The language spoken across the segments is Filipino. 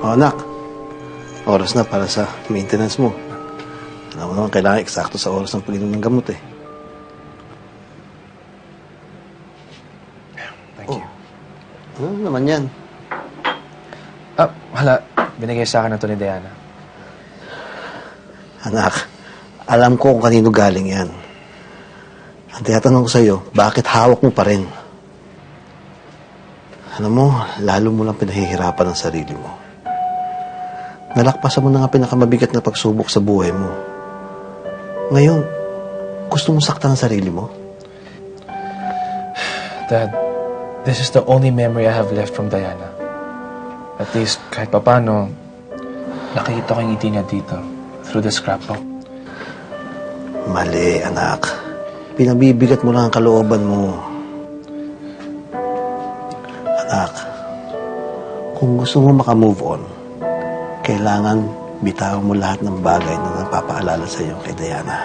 O anak, oras na para sa maintenance mo. Alam mo naman, kailangan eksakto sa oras ng pag-inom ng gamot eh. Thank you. Ano naman yan? Hala. Binigay sa akin na to ni Diana. Anak, alam ko kung kanino galing yan. Ang tinatanong ko sa'yo, bakit hawak mo pa rin? Alam mo, lalo mo lang pinahihirapan ang sarili mo. Nalakpasan mo na nga pinakamabigat na pagsubok sa buhay mo. Ngayon, gusto mo saktan ang sarili mo? Dad, this is the only memory I have left from Diana. At least, kahit papano, nakikita ko yung ngiti niya dito, through the scrapbook. Mali, anak. Pinabibigat mo lang ang kalooban mo. Anak, kung gusto mo makamove on, kailangan bitawan mo lahat ng bagay na napapaalala sa iyo kay Diana.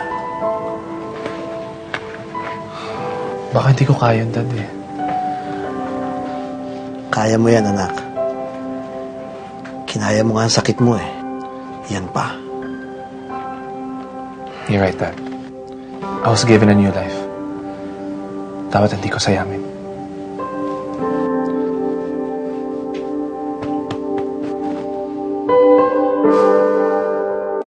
Baka hindi ko kaya yun, Dad eh. Kaya mo yan, anak. Kinaya mo nga ang sakit mo eh. Yan pa. You're right, Dad. I was given a new life. Dapat hindi ko sayangin.